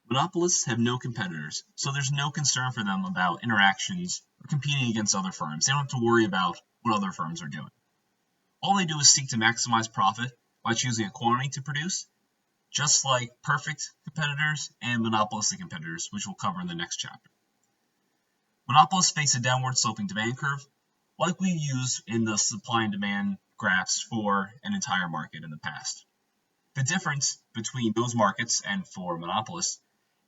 Monopolists have no competitors, so there's no concern for them about interactions or competing against other firms. They don't have to worry about what other firms are doing. All they do is seek to maximize profit by choosing a quantity to produce, just like perfect competitors and monopolistic competitors, which we'll cover in the next chapter. Monopolists face a downward sloping demand curve, like we used in the supply and demand graphs for an entire market in the past. The difference between those markets and for monopolists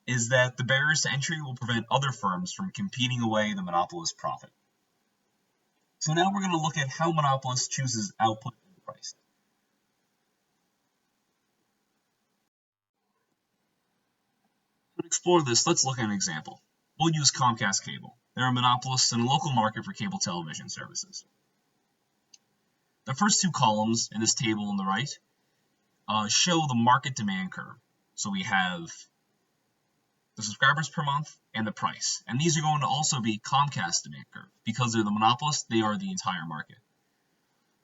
is that the barriers to entry will prevent other firms from competing away the monopolist's profit. So now we're going to look at how monopolists chooses output and price. To explore this, let's look at an example. We'll use Comcast Cable. They're a monopolist in a local market for cable television services. The first two columns in this table on the right show the market demand curve. So we have the subscribers per month and the price. And these are going to also be Comcast demand curve. Because they're the monopolist, they are the entire market.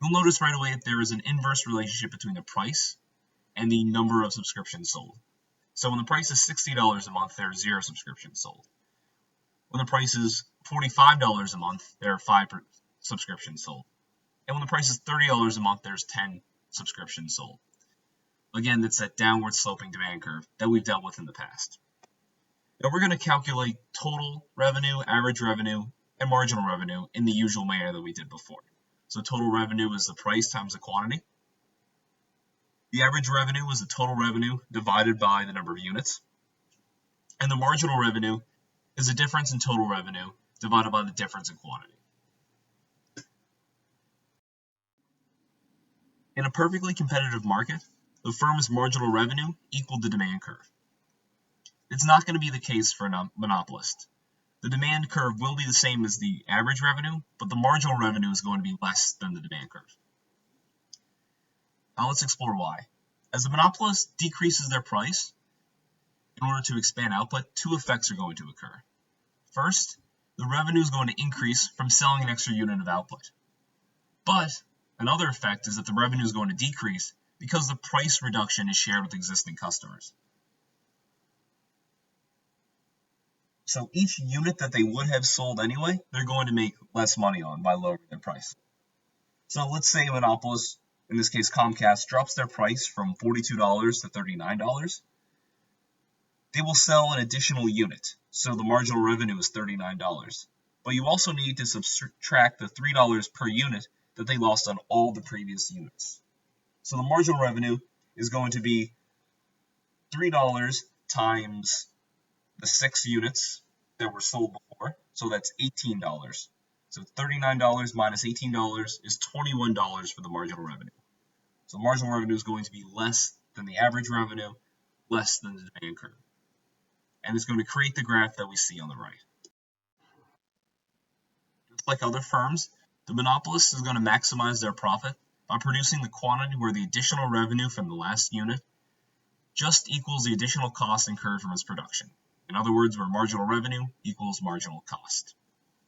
You'll notice right away that there is an inverse relationship between the price and the number of subscriptions sold. So when the price is $60 a month, there are 0 subscriptions sold. When the price is $45 a month, there are 5 subscriptions sold. And when the price is $30 a month, there's 10 subscriptions sold. Again, that's that downward sloping demand curve that we've dealt with in the past. Now we're going to calculate total revenue, average revenue, and marginal revenue in the usual manner that we did before. So total revenue is the price times the quantity. The average revenue is the total revenue divided by the number of units. And the marginal revenue is the difference in total revenue divided by the difference in quantity. In a perfectly competitive market, the firm's marginal revenue equaled the demand curve. It's not going to be the case for a monopolist. The demand curve will be the same as the average revenue, but the marginal revenue is going to be less than the demand curve. Now let's explore why. As the monopolist decreases their price in order to expand output, 2 effects are going to occur. First, the revenue is going to increase from selling an extra unit of output. But another effect is that the revenue is going to decrease because the price reduction is shared with existing customers. So each unit that they would have sold anyway, they're going to make less money on by lowering their price. So let's say a monopolist, in this case Comcast, drops their price from $42 to $39. They will sell an additional unit, so the marginal revenue is $39. But you also need to subtract the $3 per unit that they lost on all the previous units. So the marginal revenue is going to be $3 times the 6 units that were sold before, so that's $18. So $39 minus $18 is $21 for the marginal revenue. So marginal revenue is going to be less than the average revenue, less than the demand curve. And it's going to create the graph that we see on the right. Just like other firms, the monopolist is going to maximize their profit by producing the quantity where the additional revenue from the last unit just equals the additional cost incurred from its production. In other words, where marginal revenue equals marginal cost.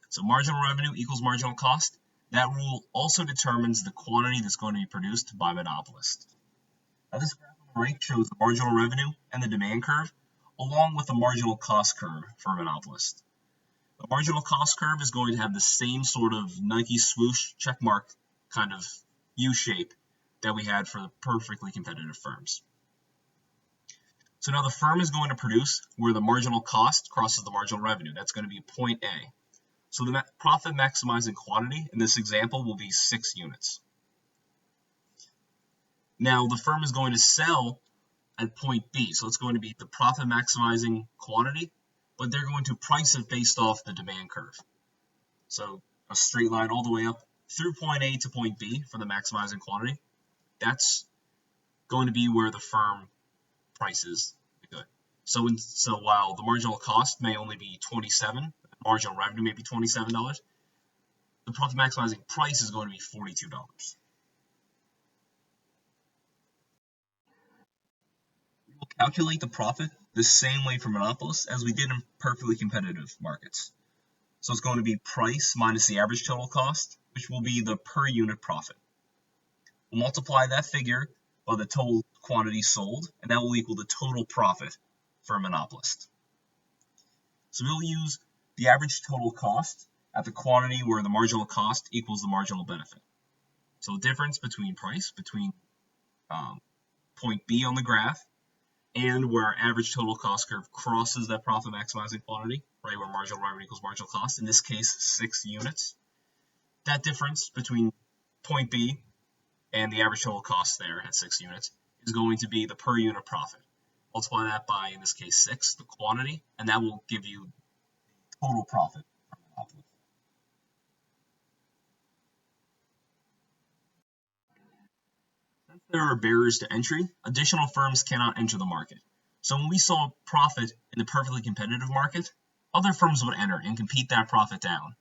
So marginal revenue equals marginal cost. That rule also determines the quantity that's going to be produced by monopolists. Now this graph on the right shows the marginal revenue and the demand curve, along with the marginal cost curve for a monopolist. The marginal cost curve is going to have the same sort of Nike swoosh checkmark kind of U-shape that we had for the perfectly competitive firms. So now the firm is going to produce where the marginal cost crosses the marginal revenue. That's going to be point A. So the profit maximizing quantity in this example will be 6 units. Now the firm is going to sell at point B. So it's going to be the profit maximizing quantity, but they're going to price it based off the demand curve. So a straight line all the way up through point A to point B for the maximizing quantity. That's going to be where the firm prices the good. So while the marginal cost may only be $27, marginal revenue may be $27, the profit maximizing price is going to be $42. We will calculate the profit the same way for monopolists as we did in perfectly competitive markets. So it's going to be price minus the average total cost, which will be the per unit profit. We'll multiply that figure by the total quantity sold, and that will equal the total profit for a monopolist. So we'll use the average total cost at the quantity where the marginal cost equals the marginal benefit. So the difference between price, between point B on the graph, and where our average total cost curve crosses that profit maximizing quantity, right, where marginal revenue equals marginal cost, in this case 6 units. That difference between point B and the average total cost there at 6 units is going to be the per unit profit. Multiply that by, in this case, 6, the quantity, and that will give you total profit from the monopoly. Since there are barriers to entry, additional firms cannot enter the market. So when we saw profit in the perfectly competitive market, other firms would enter and compete that profit down,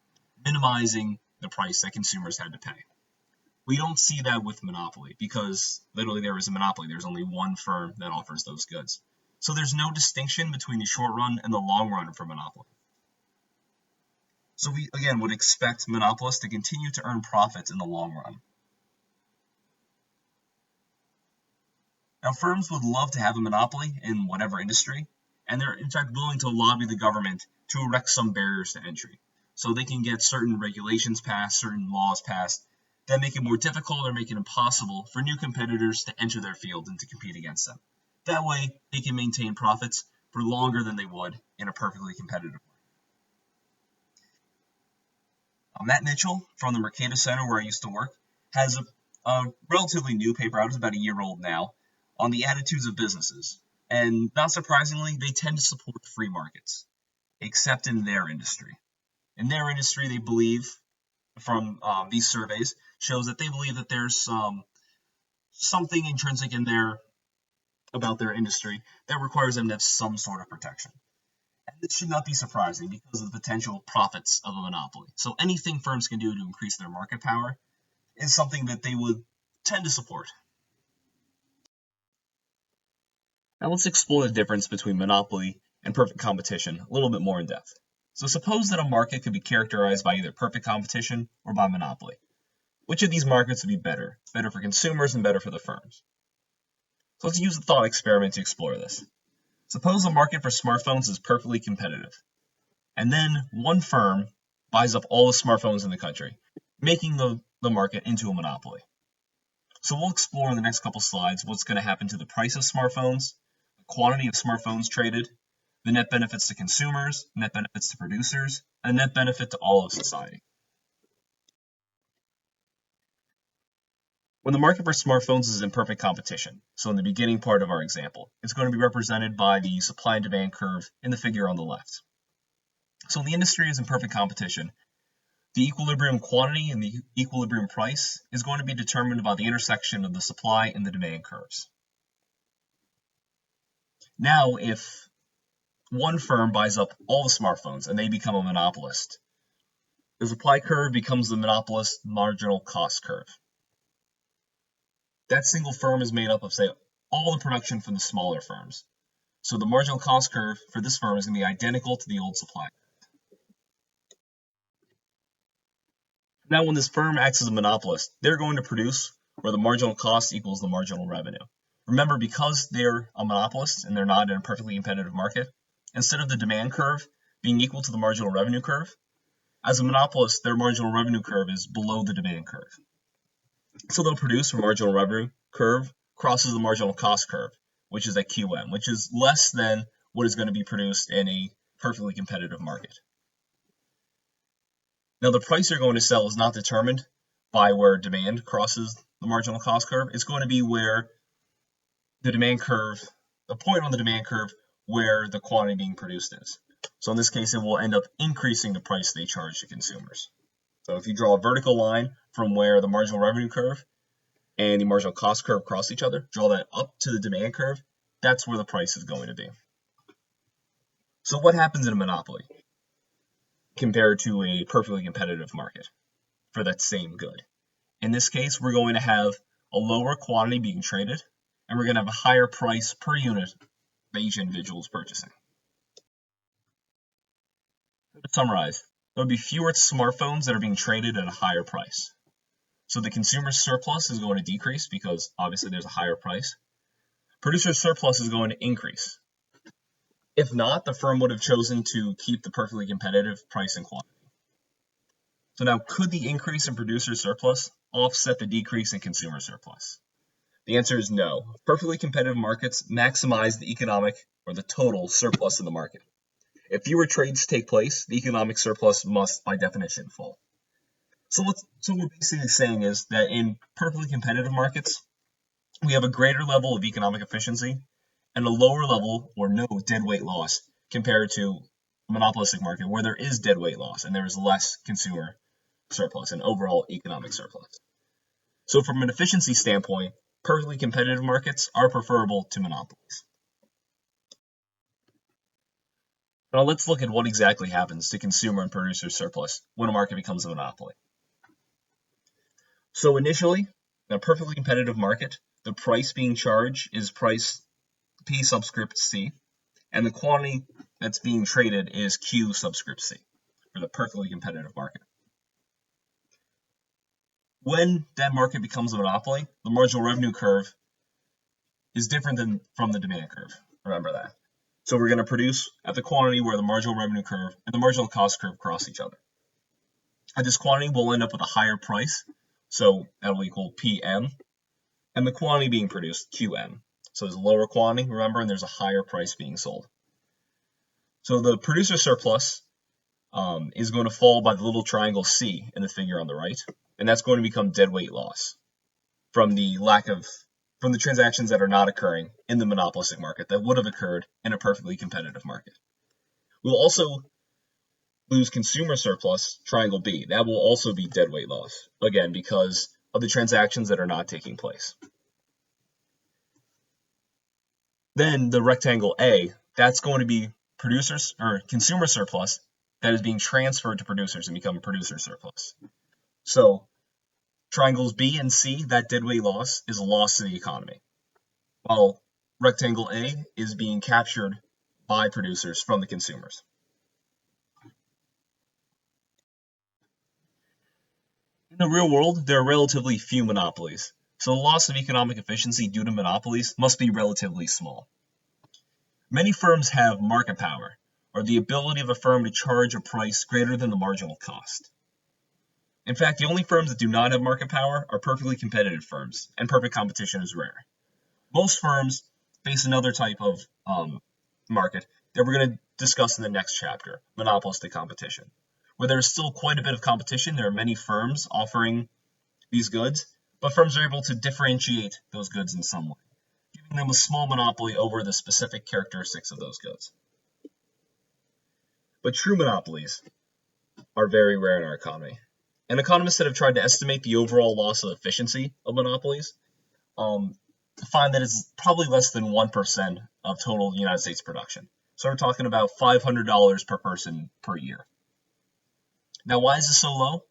minimizing the price that consumers had to pay. We don't see that with monopoly because literally there is a monopoly. There's only one firm that offers those goods. So there's no distinction between the short run and the long run for monopoly. So we, again, would expect monopolists to continue to earn profits in the long run. Now, firms would love to have a monopoly in whatever industry, and they're in fact willing to lobby the government to erect some barriers to entry. So they can get certain regulations passed, certain laws passed, that make it more difficult or make it impossible for new competitors to enter their field and to compete against them. That way, they can maintain profits for longer than they would in a perfectly competitive market. Matt Mitchell from the Mercator Center, where I used to work, has a relatively new paper out, it's about a year old now, on the attitudes of businesses. And not surprisingly, they tend to support free markets, except in their industry. In their industry, they believe, from these surveys, shows that they believe that there's something intrinsic in there about their industry that requires them to have some sort of protection. And this should not be surprising because of the potential profits of a monopoly. So anything firms can do to increase their market power is something that they would tend to support. Now let's explore the difference between monopoly and perfect competition a little bit more in depth. So suppose that a market could be characterized by either perfect competition or by monopoly. Which of these markets would be better? Better for consumers and better for the firms? So let's use a thought experiment to explore this. Suppose the market for smartphones is perfectly competitive, and then one firm buys up all the smartphones in the country, making the market into a monopoly. So we'll explore in the next couple slides what's going to happen to the price of smartphones, the quantity of smartphones traded, the net benefits to consumers, net benefits to producers, and net benefit to all of society. When the market for smartphones is in perfect competition, so in the beginning part of our example, it's going to be represented by the supply and demand curve in the figure on the left. So when the industry is in perfect competition, the equilibrium quantity and the equilibrium price is going to be determined by the intersection of the supply and the demand curves. Now, if one firm buys up all the smartphones and they become a monopolist, the supply curve becomes the monopolist marginal cost curve. That single firm is made up of, say, all the production from the smaller firms. So the marginal cost curve for this firm is going to be identical to the old supply curve. Now, when this firm acts as a monopolist, they're going to produce where the marginal cost equals the marginal revenue. Remember, because they're a monopolist and they're not in a perfectly competitive market, instead of the demand curve being equal to the marginal revenue curve, as a monopolist, their marginal revenue curve is below the demand curve. So they'll produce where marginal revenue curve crosses the marginal cost curve, which is at QM, which is less than what is going to be produced in a perfectly competitive market. Now, the price you're going to sell is not determined by where demand crosses the marginal cost curve. It's going to be where the demand curve, the point on the demand curve where the quantity being produced is. So in this case, it will end up increasing the price they charge to consumers. So if you draw a vertical line from where the marginal revenue curve and the marginal cost curve cross each other, draw that up to the demand curve, that's where the price is going to be. So what happens in a monopoly compared to a perfectly competitive market for that same good? In this case, we're going to have a lower quantity being traded, and we're going to have a higher price per unit that each individual is purchasing. To summarize, there will be fewer smartphones that are being traded at a higher price. So the consumer surplus is going to decrease because obviously there's a higher price. Producer surplus is going to increase. If not, the firm would have chosen to keep the perfectly competitive price and quantity. So now, could the increase in producer surplus offset the decrease in consumer surplus? The answer is no. Perfectly competitive markets maximize the economic or the total surplus in the market. If fewer trades take place, the economic surplus must, by definition, fall. So what we're basically saying is that in perfectly competitive markets, we have a greater level of economic efficiency and a lower level or no deadweight loss compared to a monopolistic market where there is deadweight loss and there is less consumer surplus and overall economic surplus. So from an efficiency standpoint, perfectly competitive markets are preferable to monopolies. Now let's look at what exactly happens to consumer and producer surplus when a market becomes a monopoly. So initially, in a perfectly competitive market, the price being charged is price P subscript C, and the quantity that's being traded is Q subscript C for the perfectly competitive market. When that market becomes a monopoly, the marginal revenue curve is different from the demand curve. Remember that. So we're going to produce at the quantity where the marginal revenue curve and the marginal cost curve cross each other. At this quantity, we'll end up with a higher price, so that'll equal PM, and the quantity being produced, QM. So there's a lower quantity, remember, and there's a higher price being sold. So the producer surplus is going to fall by the little triangle C in the figure on the right, and that's going to become deadweight loss from the transactions that are not occurring in the monopolistic market that would have occurred in a perfectly competitive market. We'll also lose consumer surplus, triangle B. That will also be deadweight loss, again, because of the transactions that are not taking place. Then the rectangle A, that's going to be producers or consumer surplus that is being transferred to producers and become producer surplus. So triangles B and C, that deadweight loss is a loss to the economy, while rectangle A is being captured by producers from the consumers. In the real world, there are relatively few monopolies, so the loss of economic efficiency due to monopolies must be relatively small. Many firms have market power, or the ability of a firm to charge a price greater than the marginal cost. In fact, the only firms that do not have market power are perfectly competitive firms, and perfect competition is rare. Most firms face another type of market that we're going to discuss in the next chapter, monopolistic competition, where there's still quite a bit of competition. There are many firms offering these goods, but firms are able to differentiate those goods in some way, giving them a small monopoly over the specific characteristics of those goods. But true monopolies are very rare in our economy. And economists that have tried to estimate the overall loss of efficiency of monopolies find that it's probably less than 1% of total United States production. So we're talking about $500 per person per year. Now, why is this so low?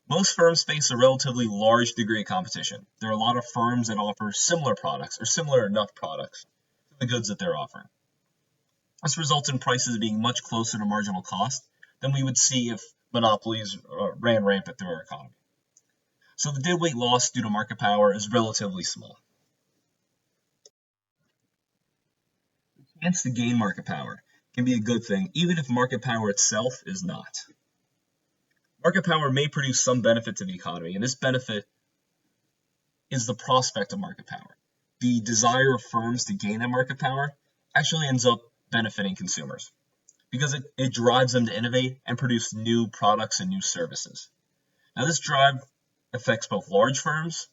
Most firms face a relatively large degree of competition. There are a lot of firms that offer similar products or similar enough products to the goods that they're offering. This results in prices being much closer to marginal cost than we would see if monopolies ran rampant through our economy. So the deadweight loss due to market power is relatively small. The chance to gain market power can be a good thing, even if market power itself is not. Market power may produce some benefit to the economy, and this benefit is the prospect of market power. The desire of firms to gain that market power actually ends up benefiting consumers because it drives them to innovate and produce new products and new services. Now, this drive affects both large firms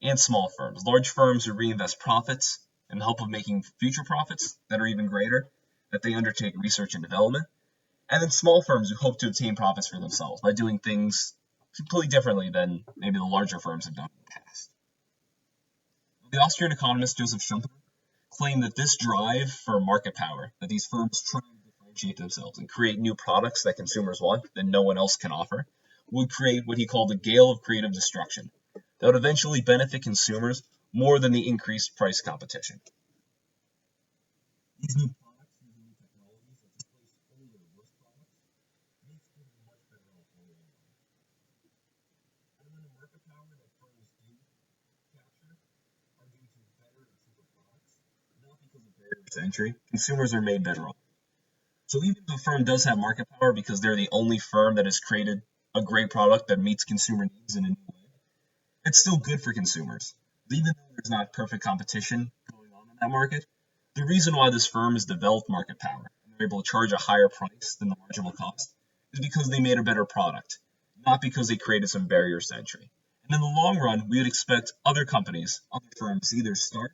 and small firms. Large firms who reinvest profits in the hope of making future profits that are even greater, that they undertake research and development, and then small firms who hope to obtain profits for themselves by doing things completely differently than maybe the larger firms have done in the past. The Austrian economist Joseph Schumpeter claimed that this drive for market power, that these firms try to differentiate themselves and create new products that consumers want that no one else can offer, would create what he called a gale of creative destruction that would eventually benefit consumers more than the increased price competition. These new products using new technologies that displace older, worse products makes people much better off for long run. And when the market power that firms do capture are due to better and cheaper products, not because of barriers to entry, consumers are made better off. So even if a firm does have market power because they're the only firm that has created a great product that meets consumer needs in a new way, it's still good for consumers. Even though there's not perfect competition going on in that market, the reason why this firm has developed market power and they're able to charge a higher price than the marginal cost is because they made a better product, not because they created some barriers to entry. And in the long run, we would expect other companies, other firms, either start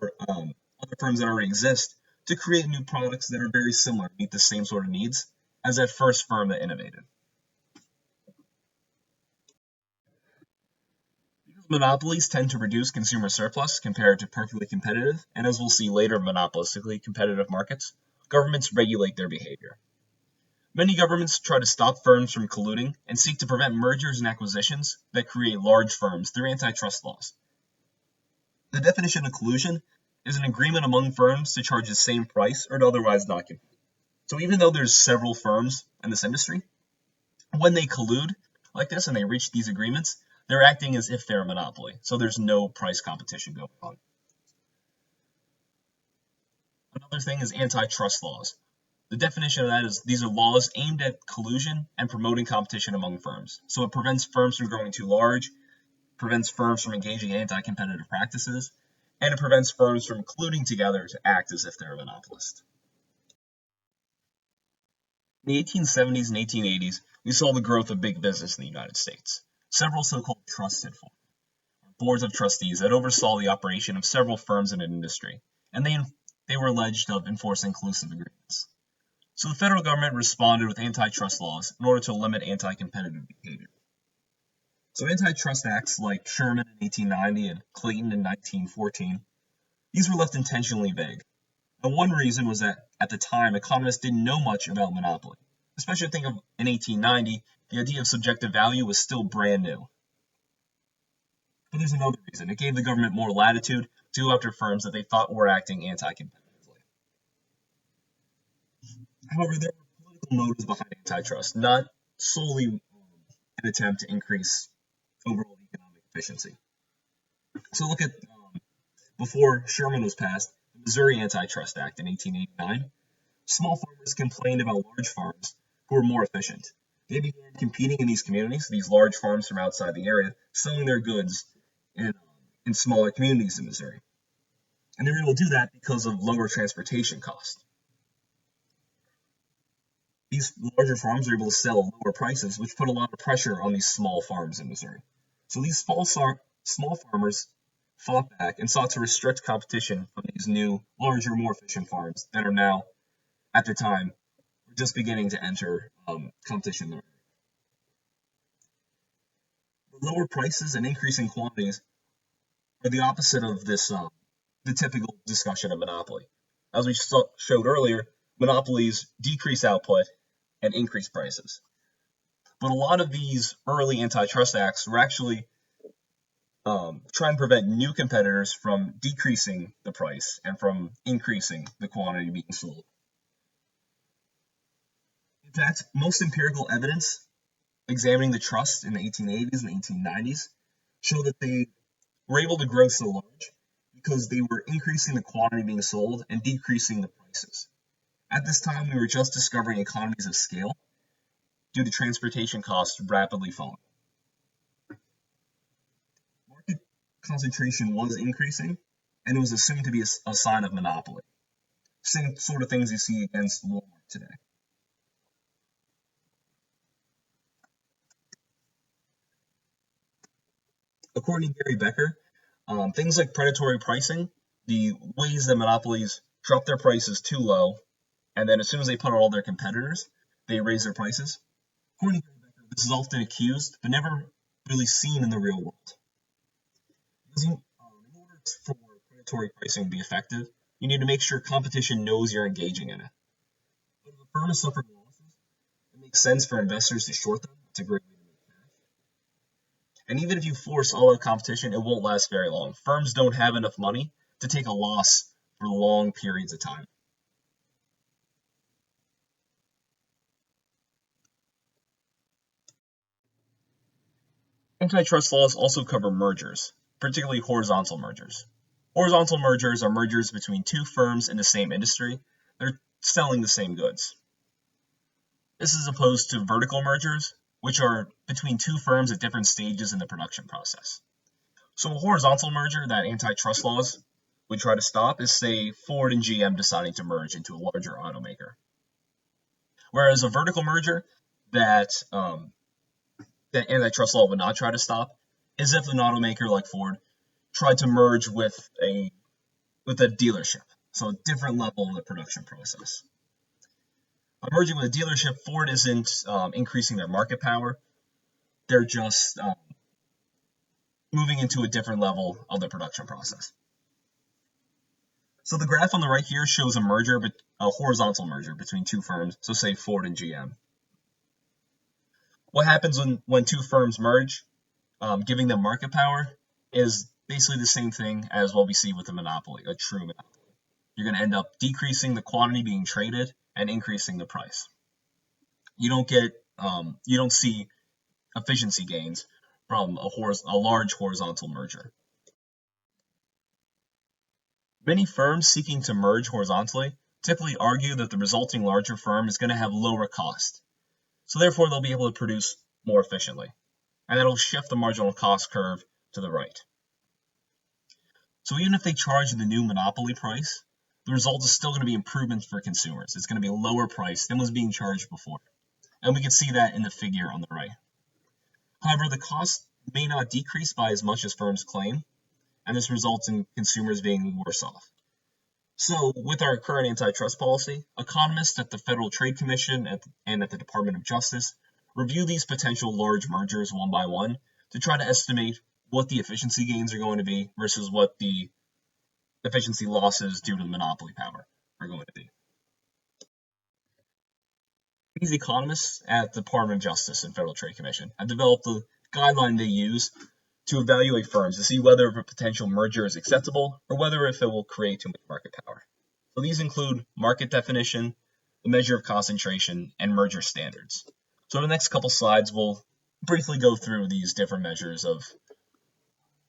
or other firms that already exist to create new products that are very similar, meet the same sort of needs as that first firm that innovated. Monopolies tend to reduce consumer surplus compared to perfectly competitive, and as we'll see later, monopolistically competitive markets, governments regulate their behavior. Many governments try to stop firms from colluding and seek to prevent mergers and acquisitions that create large firms through antitrust laws. The definition of collusion is an agreement among firms to charge the same price or to otherwise not compete. So even though there's several firms in this industry, when they collude like this and they reach these agreements, they're acting as if they're a monopoly. So there's no price competition going on. Another thing is antitrust laws. The definition of that is these are laws aimed at collusion and promoting competition among firms. So it prevents firms from growing too large, prevents firms from engaging in anti-competitive practices, and it prevents firms from colluding together to act as if they're a monopolist. In the 1870s and 1880s, we saw the growth of big business in the United States. Several so-called trusts had formed, boards of trustees that oversaw the operation of several firms in an industry, and they were alleged of enforcing collusive agreements. So the federal government responded with antitrust laws in order to limit anti-competitive behavior. So antitrust acts like Sherman in 1890 and Clayton in 1914, these were left intentionally vague. And one reason was that at the time, economists didn't know much about monopoly. Especially think of in 1890, the idea of subjective value was still brand new. But there's another reason. It gave the government more latitude to go after firms that they thought were acting anti-competitively. However, there were political motives behind antitrust, not solely an attempt to increase overall economic efficiency. So look at before Sherman was passed, the Missouri Antitrust Act in 1889. Small farmers complained about large farms who were more efficient. They began competing in these communities, these large farms from outside the area, selling their goods in smaller communities in Missouri. And they were able to do that because of lower transportation costs. These larger farms were able to sell at lower prices, which put a lot of pressure on these small farms in Missouri. So these small farmers fought back and sought to restrict competition from these new, larger, more efficient farms that are now, at the time, just beginning to enter competition. The lower prices and increasing quantities are the opposite of this, the typical discussion of monopoly. As we showed earlier, monopolies decrease output and increase prices. But a lot of these early antitrust acts were actually trying to prevent new competitors from decreasing the price and from increasing the quantity being sold. In fact, most empirical evidence examining the trust in the 1880s and 1890s show that they were able to grow so large because they were increasing the quantity being sold and decreasing the prices. At this time, we were just discovering economies of scale due to transportation costs rapidly falling. Market concentration was increasing, and it was assumed to be a sign of monopoly. Same sort of things you see against Walmart today. According to Gary Becker, things like predatory pricing, the ways that monopolies drop their prices too low, and then as soon as they put out all their competitors, they raise their prices. According to Gary Becker, this is often accused, but never really seen in the real world. Because in order for predatory pricing to be effective, you need to make sure competition knows you're engaging in it. But if a firm is suffering losses, it makes sense for investors to short them. It's a great way to make cash. And even if you force all out competition, it won't last very long. Firms don't have enough money to take a loss for long periods of time. Antitrust laws also cover mergers, particularly horizontal mergers. Horizontal mergers are mergers between two firms in the same industry that are selling the same goods. This is opposed to vertical mergers, which are between two firms at different stages in the production process. So a horizontal merger that antitrust laws would try to stop is, say, Ford and GM deciding to merge into a larger automaker. Whereas a vertical merger that antitrust law would not try to stop is if an automaker like Ford tried to merge with a dealership, so a different level of the production process. By merging with a dealership, Ford isn't increasing their market power. They're just moving into a different level of the production process. So the graph on the right here shows a horizontal merger between two firms, so say Ford and GM. What happens when two firms merge, giving them market power, is basically the same thing as what we see with a monopoly, a true monopoly. You're going to end up decreasing the quantity being traded and increasing the price. You don't see efficiency gains from a large horizontal merger. Many firms seeking to merge horizontally typically argue that the resulting larger firm is going to have lower cost, so therefore they'll be able to produce more efficiently, and that'll shift the marginal cost curve to the right. So even if they charge the new monopoly price, the result is still going to be improvements for consumers. It's going to be a lower price than was being charged before, and we can see that in the figure on the right. However, the cost may not decrease by as much as firms claim, and this results in consumers being worse off. So, with our current antitrust policy, economists at the Federal Trade Commission and at the Department of Justice review these potential large mergers one by one to try to estimate what the efficiency gains are going to be versus what the efficiency losses due to the monopoly power are going to be. These economists at the Department of Justice and Federal Trade Commission have developed a guideline they use to evaluate firms to see whether a potential merger is acceptable or whether if it will create too much market power. So these include market definition, the measure of concentration, and merger standards. So in the next couple slides, we'll briefly go through these different measures of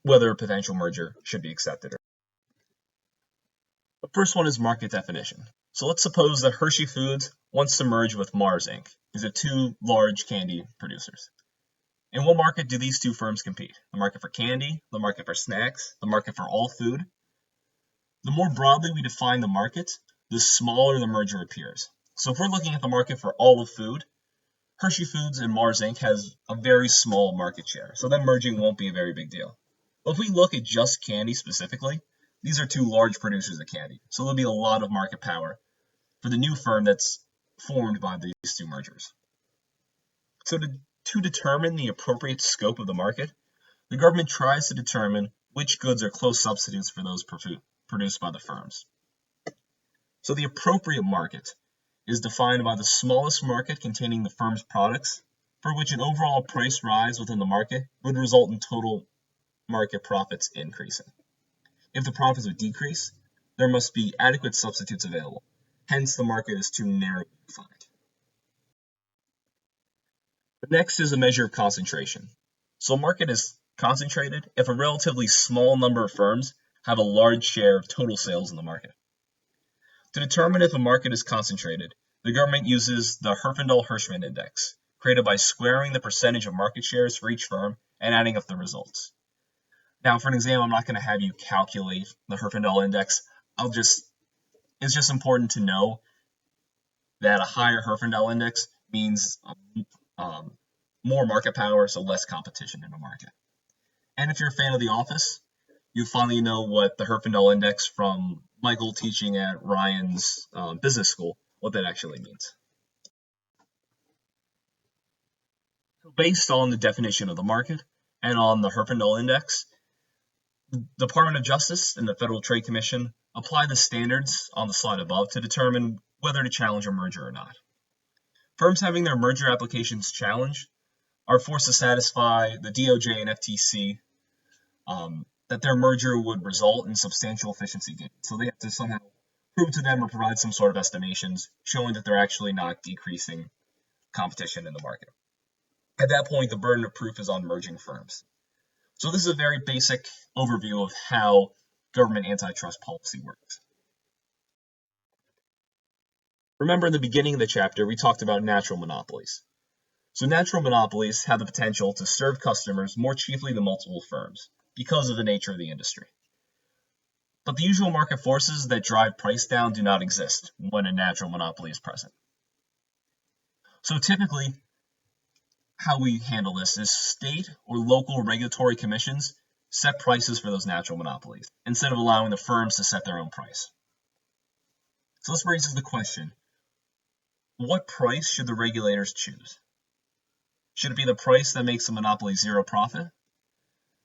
whether a potential merger should be accepted. The first one is market definition. So let's suppose that Hershey Foods wants to merge with Mars Inc. These are two large candy producers. In what market do these two firms compete? The market for candy, the market for snacks, the market for all food? The more broadly we define the market, the smaller the merger appears. So if we're looking at the market for all of food, Hershey Foods and Mars Inc. has a very small market share, so them merging won't be a very big deal. But if we look at just candy specifically, these are two large producers of candy, so there'll be a lot of market power for the new firm that's formed by these two mergers. So to determine the appropriate scope of the market, the government tries to determine which goods are close substitutes for those produced by the firms. So the appropriate market is defined by the smallest market containing the firm's products, for which an overall price rise within the market would result in total market profits increasing. If the profits would decrease, there must be adequate substitutes available. Hence, the market is too narrowly defined. The next is a measure of concentration. So a market is concentrated if a relatively small number of firms have a large share of total sales in the market. To determine if a market is concentrated, the government uses the Herfindahl-Hirschman index, created by squaring the percentage of market shares for each firm and adding up the results. Now, for an exam, I'm not going to have you calculate the Herfindahl index. It's just important to know that a higher Herfindahl index means more market power, so less competition in the market. And if you're a fan of The Office, you finally know what the Herfindahl index from Michael teaching at Ryan's business school, what that actually means. So based on the definition of the market and on the Herfindahl index, the Department of Justice and the Federal Trade Commission apply the standards on the slide above to determine whether to challenge a merger or not. Firms having their merger applications challenged are forced to satisfy the DOJ and FTC that their merger would result in substantial efficiency gains. So they have to somehow prove to them or provide some sort of estimations showing that they're actually not decreasing competition in the market. At that point, the burden of proof is on merging firms. So this is a very basic overview of how government antitrust policy works. Remember in the beginning of the chapter, we talked about natural monopolies. So natural monopolies have the potential to serve customers more cheaply than multiple firms because of the nature of the industry. But the usual market forces that drive price down do not exist when a natural monopoly is present. So typically, how we handle this is state or local regulatory commissions set prices for those natural monopolies instead of allowing the firms to set their own price. So this raises the question, what price should the regulators choose? Should it be the price that makes the monopoly zero profit,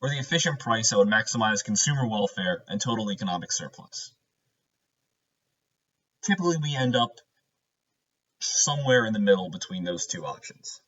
or the efficient price that would maximize consumer welfare and total economic surplus? Typically, we end up somewhere in the middle between those two options.